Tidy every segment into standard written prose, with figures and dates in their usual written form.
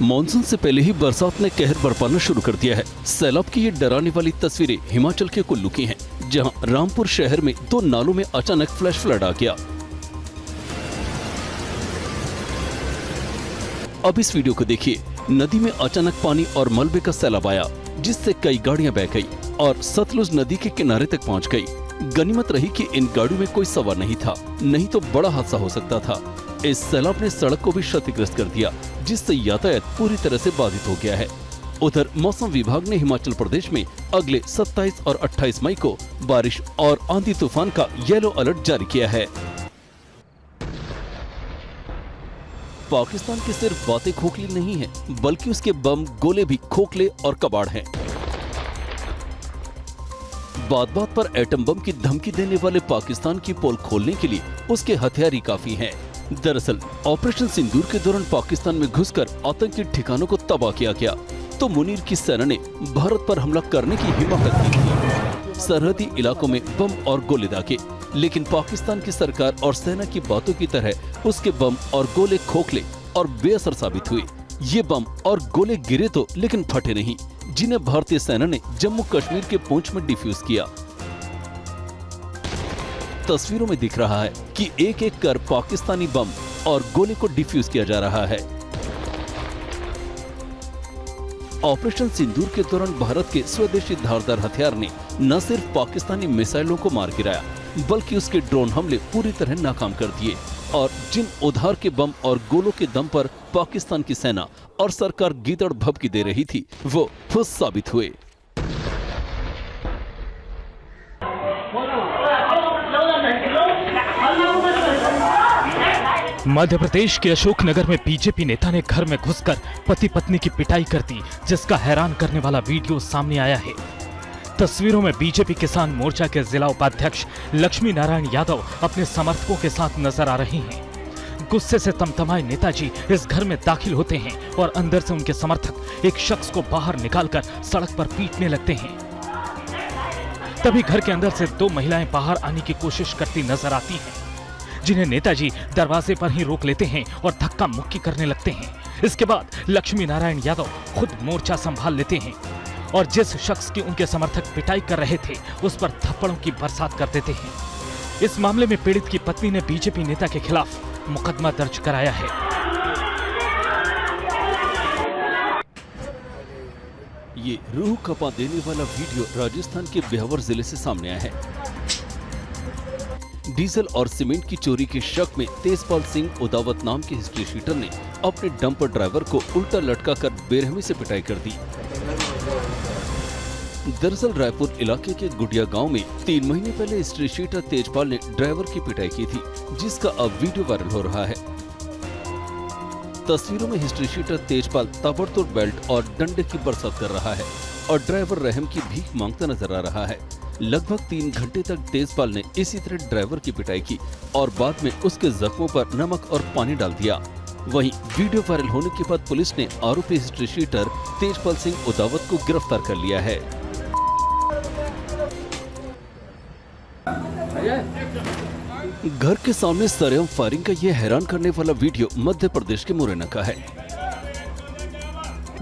Monsoon से पहले ही बरसात ने कहर बरपाना शुरू कर दिया है। सैलाब की ये डराने वाली तस्वीरें हिमाचल के कुल्लू की हैं, जहां रामपुर शहर में 2 नालों में अचानक फ्लैश फ्लड आ गया। अब इस वीडियो को देखिए। नदी में अचानक पानी और मलबे का सैलाब आया, जिससे कई गाड़ियां बह गई और सतलुज नदी के किनारे तक पहुंच गई। गनीमत रही कि इन गाड़ियों में कोई सवार नहीं था, नहीं तो बड़ा हादसा हो सकता था। इस सैलाब ने सड़क को भी क्षतिग्रस्त कर दिया, जिससे यातायात पूरी तरह से बाधित हो गया है। उधर मौसम विभाग ने हिमाचल प्रदेश में अगले 27 और 28 मई को बारिश और आंधी तूफान का येलो अलर्ट जारी किया है। पाकिस्तान की सिर्फ बातें खोखली नहीं है, बल्कि उसके बम गोले भी खोखले और कबाड़ हैं। बात बात पर एटम बम की धमकी देने वाले पाकिस्तान की पोल खोलने के लिए उसके हथियार ही काफी हैं। दरअसल ऑपरेशन सिंदूर के दौरान पाकिस्तान में घुसकर आतंकी ठिकानों को तबाह किया गया, तो मुनीर की सेना ने भारत पर हमला करने की हिम्मत की थी। सरहदी इलाकों में बम और गोले दागे, लेकिन पाकिस्तान की सरकार और सेना की बातों की तरह उसके बम और गोले खोखले और बेअसर साबित हुए। ये बम और गोले गिरे तो लेकिन फटे नहीं, जिन्हें भारतीय सेना ने जम्मू कश्मीर के पुंछ में डिफ्यूज किया। तस्वीरों में दिख रहा है कि एक एक कर पाकिस्तानी बम और गोले को डिफ्यूज किया जा रहा है। ऑपरेशन सिंदूर के दौरान भारत के स्वदेशी धारदार हथियार ने न सिर्फ पाकिस्तानी मिसाइलों को मार गिराया, बल्कि उसके ड्रोन हमले पूरी तरह नाकाम कर दिए। और जिन उधार के बम और गोलों के दम पर पाकिस्तान की सेना और सरकार गीदड़ भभकी दे रही थी, वो फुस साबित हुए। मध्य प्रदेश के अशोकनगर में बीजेपी नेता ने घर में घुसकर पति पत्नी की पिटाई कर दी, जिसका हैरान करने वाला वीडियो सामने आया है। तस्वीरों में बीजेपी किसान मोर्चा के जिला उपाध्यक्ष लक्ष्मी नारायण यादव अपने समर्थकों के साथ नजर आ रहे हैं। गुस्से से तमतमाए नेताजी इस घर में दाखिल होते हैं और अंदर से उनके समर्थक एक शख्स को बाहर निकालकर सड़क पर पीटने लगते हैं। तभी घर के अंदर से 2 महिलाएं बाहर आने की कोशिश करती नजर आती हैं, जिन्हें नेताजी दरवाजे पर ही रोक लेते हैं और धक्का मुक्की करने लगते हैं। इसके बाद लक्ष्मी नारायण यादव खुद मोर्चा संभाल लेते हैं और जिस शख्स की उनके समर्थक पिटाई कर रहे थे, उस पर थप्पड़ों की बरसात कर देते हैं। इस मामले में पीड़ित की पत्नी ने बीजेपी नेता के खिलाफ मुकदमा दर्ज कराया है। ये रूह कपा देने वाला वीडियो राजस्थान के ब्यावर जिले से सामने आया है। डीजल और सीमेंट की चोरी के शक में तेजपाल सिंह उदावत नाम के हिस्ट्री शीटर ने अपने डंपर ड्राइवर को उल्टा लटकाकर बेरहमी से पिटाई कर दी। दरअसल रायपुर इलाके के गुडिया गांव में 3 महीने पहले हिस्ट्री शीटर तेजपाल ने ड्राइवर की पिटाई की थी, जिसका अब वीडियो वायरल हो रहा है। तस्वीरों में हिस्ट्री शीटर तेजपाल ताबड़तोड़ बेल्ट और डंडे की बरसात कर रहा है और ड्राइवर रहम की भीख मांगता नजर आ रहा है। लगभग 3 घंटे तक तेजपाल ने इसी तरह ड्राइवर की पिटाई की और बाद में उसके जख्मों पर नमक और पानी डाल दिया। वहीं वीडियो वायरल होने के बाद पुलिस ने आरोपी हिस्ट्री शीटर तेजपाल सिंह उदावत को गिरफ्तार कर लिया है। घर के सामने सरेआम फायरिंग का यह हैरान करने वाला वीडियो मध्य प्रदेश के मुरैना का है।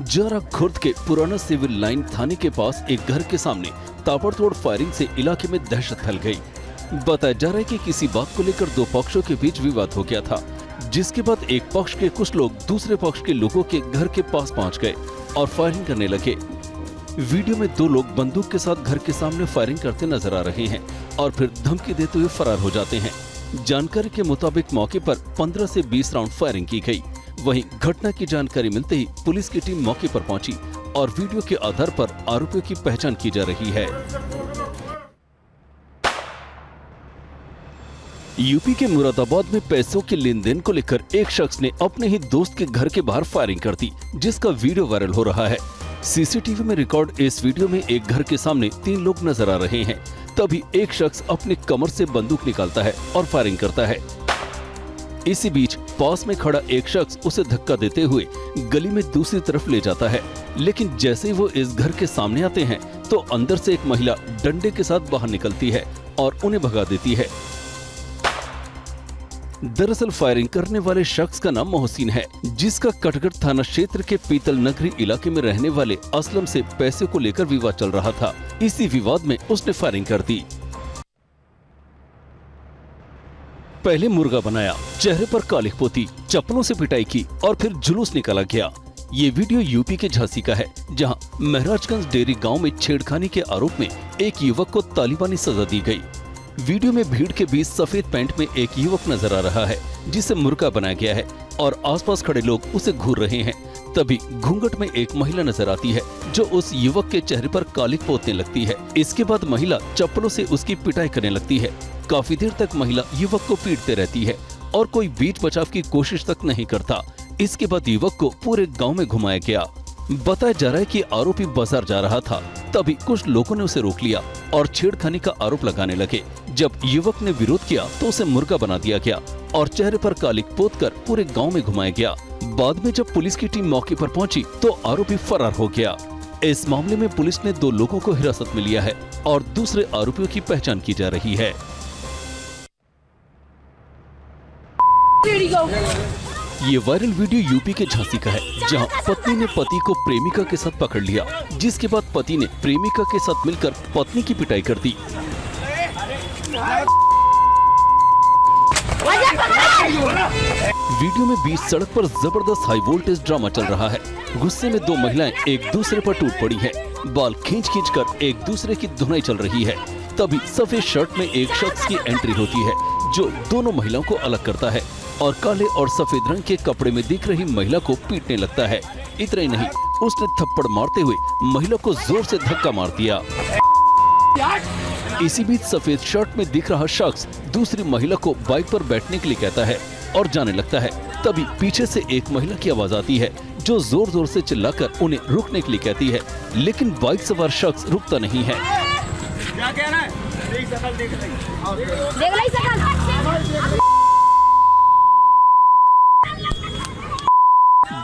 जरा खुर्द के पुराना सिविल लाइन थाने के पास एक घर के सामने ताबड़तोड़ फायरिंग से इलाके में दहशत फैल गई। बताया जा रहा है कि किसी बात को लेकर 2 पक्षों के बीच विवाद हो गया था, जिसके बाद एक पक्ष के कुछ लोग दूसरे पक्ष के लोगों के घर के पास पहुंच गए और फायरिंग करने लगे। वीडियो में 2 लोग बंदूक के साथ घर के सामने फायरिंग करते नजर आ रहे हैं और फिर धमकी देते हुए फरार हो जाते हैं। जानकारी के मुताबिक मौके पर 15 से 20 राउंड फायरिंग की गई। वहीं घटना की जानकारी मिलते ही पुलिस की टीम मौके पर पहुंची और वीडियो के आधार पर आरोपियों की पहचान की जा रही है। यूपी के मुरादाबाद में पैसों के लेन देन को लेकर एक शख्स ने अपने ही दोस्त के घर के बाहर फायरिंग कर दी, जिसका वीडियो वायरल हो रहा है। सीसीटीवी में रिकॉर्ड इस वीडियो में एक घर के सामने 3 लोग नजर आ रहे हैं। तभी एक शख्स अपने कमर से बंदूक निकालता है और फायरिंग करता है। इसी बीच पास में खड़ा एक शख्स उसे धक्का देते हुए गली में दूसरी तरफ ले जाता है, लेकिन जैसे ही वो इस घर के सामने आते हैं तो अंदर से एक महिला डंडे के साथ बाहर निकलती है और उन्हें भगा देती है। दरअसल फायरिंग करने वाले शख्स का नाम मोहसिन है, जिसका कटघर थाना क्षेत्र के पीतल नगरी इलाके में रहने वाले असलम से पैसे को लेकर विवाद चल रहा था। इसी विवाद में उसने फायरिंग कर दी। पहले मुर्गा बनाया, चेहरे पर कालिख पोती, चप्पलों से पिटाई की और फिर जुलूस निकाला गया। ये वीडियो यूपी के झांसी का है, जहां महराजगंज डेरी गांव में छेड़खानी के आरोप में एक युवक को तालिबानी सजा दी गई। वीडियो में भीड़ के बीच सफेद पैंट में एक युवक नजर आ रहा है, जिसे मुर्गा बनाया गया है और आसपास खड़े लोग उसे घूर रहे हैं। तभी घूंघट में एक महिला नजर आती है, जो उस युवक के चेहरे पर कालिख पोतने लगती है। इसके बाद महिला चप्पलों से उसकी पिटाई करने लगती है। काफी देर तक महिला युवक को पीटते रहती है और कोई बीच बचाव की कोशिश तक नहीं करता। इसके बाद युवक को पूरे गांव में घुमाया गया। बताया जा रहा है कि आरोपी बाजार जा रहा था, तभी कुछ लोगों ने उसे रोक लिया और छेड़खानी का आरोप लगाने लगे। जब युवक ने विरोध किया तो उसे मुर्गा बना दिया गया और चेहरे पर कालिख पोतकर पूरे गांव में घुमाया गया। बाद में जब पुलिस की टीम मौके पर पहुंची तो आरोपी फरार हो गया। इस मामले में पुलिस ने 2 लोगों को हिरासत में लिया है और दूसरे आरोपियों की पहचान की जा रही है। ये वायरल वीडियो यूपी के झांसी का है, जहां पत्नी ने पति को प्रेमिका के साथ पकड़ लिया, जिसके बाद पति ने प्रेमिका के साथ मिलकर पत्नी की पिटाई कर दी। वीडियो में बीच सड़क पर जबरदस्त हाई वोल्टेज ड्रामा चल रहा है। गुस्से में 2 महिलाएं एक दूसरे पर टूट पड़ी हैं। बाल खींच कर एक दूसरे की धुनाई चल रही है। तभी सफेद शर्ट में एक शख्स की एंट्री होती है, जो दोनों महिलाओं को अलग करता है और काले और सफेद रंग के कपड़े में दिख रही महिला को पीटने लगता है। इतना ही नहीं, उसने थप्पड़ मारते हुए महिला को जोर से धक्का मार दिया। इसी बीच सफेद शर्ट में दिख रहा शख्स दूसरी महिला को बाइक पर बैठने के लिए कहता है और जाने लगता है। तभी पीछे से एक महिला की आवाज आती है, जो जोर जोर से चिल्लाकर उन्हें रुकने के लिए कहती है, लेकिन बाइक सवार शख्स रुकता नहीं है। क्या कह रहा है?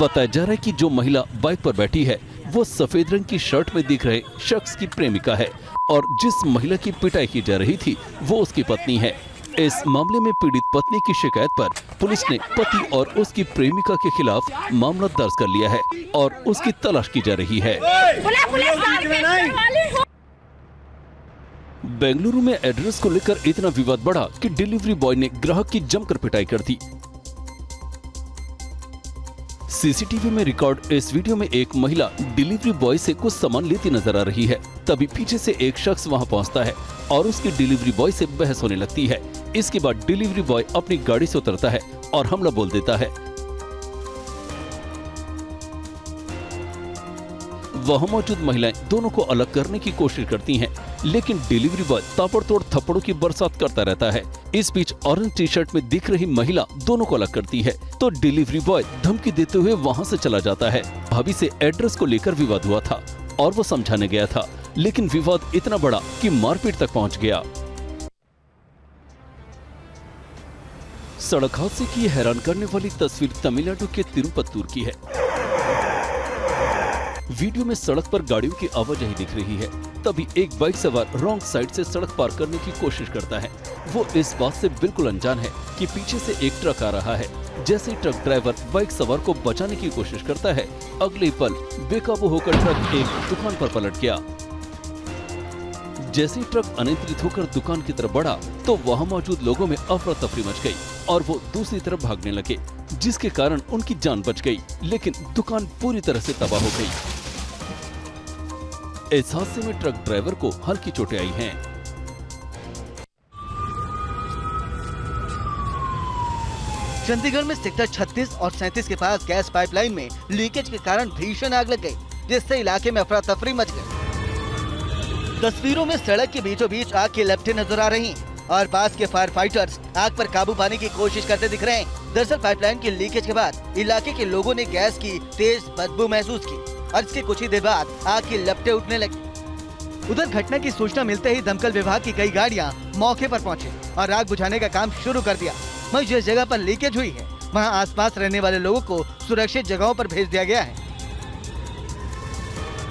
बताया जा रहा है कि जो महिला बाइक पर बैठी है वो सफेद रंग की शर्ट में दिख रहे शख्स की प्रेमिका है और जिस महिला की पिटाई की जा रही थी वो उसकी पत्नी है। इस मामले में पीड़ित पत्नी की शिकायत पर पुलिस ने पति और उसकी प्रेमिका के खिलाफ मामला दर्ज कर लिया है और उसकी तलाश की जा रही है। बेंगलुरु में एड्रेस को लेकर इतना विवाद बढ़ा कि डिलीवरी बॉय ने ग्राहक की जमकर पिटाई कर दी। सीसीटीवी में रिकॉर्ड इस वीडियो में एक महिला डिलीवरी बॉय से कुछ सामान लेती नजर आ रही है। तभी पीछे से एक शख्स वहां पहुंचता है और उसकी डिलीवरी बॉय से बहस होने लगती है। इसके बाद डिलीवरी बॉय अपनी गाड़ी से उतरता है और हमला बोल देता है। वहां मौजूद महिलाएं दोनों को अलग करने की कोशिश करती हैं, लेकिन डिलीवरी बॉय ताबड़तोड़ थप्पड़ों की बरसात करता रहता है। इस बीच ऑरेंज टी शर्ट में दिख रही महिला दोनों को अलग करती है तो डिलीवरी बॉय धमकी देते हुए वहां से चला जाता है। भाभी से एड्रेस को लेकर विवाद हुआ था और वो समझाने गया था, लेकिन विवाद इतना बड़ा कि मारपीट तक पहुंच गया। सड़क हादसे की हैरान करने वाली तस्वीर तमिलनाडु के तिरुपत्तूर की है। वीडियो में सड़क पर गाड़ियों की आवाजाही दिख रही है। तभी एक बाइक सवार रॉन्ग साइड से सड़क पार करने की कोशिश करता है। वो इस बात से बिल्कुल अनजान है कि पीछे से एक ट्रक आ रहा है। जैसे ही ट्रक ड्राइवर बाइक सवार को बचाने की कोशिश करता है, अगले ही पल बेकाबू होकर ट्रक एक दुकान पर पलट गया। जैसे ही ट्रक अनियंत्रित होकर दुकान की तरफ बढ़ा तो वहां मौजूद लोगों में अफरा तफरी मच गई और वो दूसरी तरफ भागने लगे, जिसके कारण उनकी जान बच गई, लेकिन दुकान पूरी तरह से तबाह हो गई। इस हादसे में ट्रक ड्राइवर को हल्की चोटें आई हैं। चंडीगढ़ में सेक्टर 36 और 37 के पास गैस पाइपलाइन में लीकेज के कारण भीषण आग लग गई, जिससे इलाके में अफरा तफरी मच गई। तस्वीरों में सड़क के बीचों बीच आग की लपटें नजर आ रही हैं और पास के फायर फाइटर्स आग पर काबू पाने की कोशिश करते दिख रहे हैं। दरअसल पाइपलाइन की लीकेज के बाद इलाके के लोगों ने गैस की तेज बदबू महसूस की और इसके कुछ ही देर बाद आग की लपटें उठने लगी। उधर घटना की सूचना मिलते ही दमकल विभाग की कई गाड़ियां मौके पर पहुंची और आग बुझाने का काम शुरू कर दिया। वहीं जिस जगह पर लीकेज हुई है वहां आसपास रहने वाले लोगों को सुरक्षित जगहों पर भेज दिया गया है।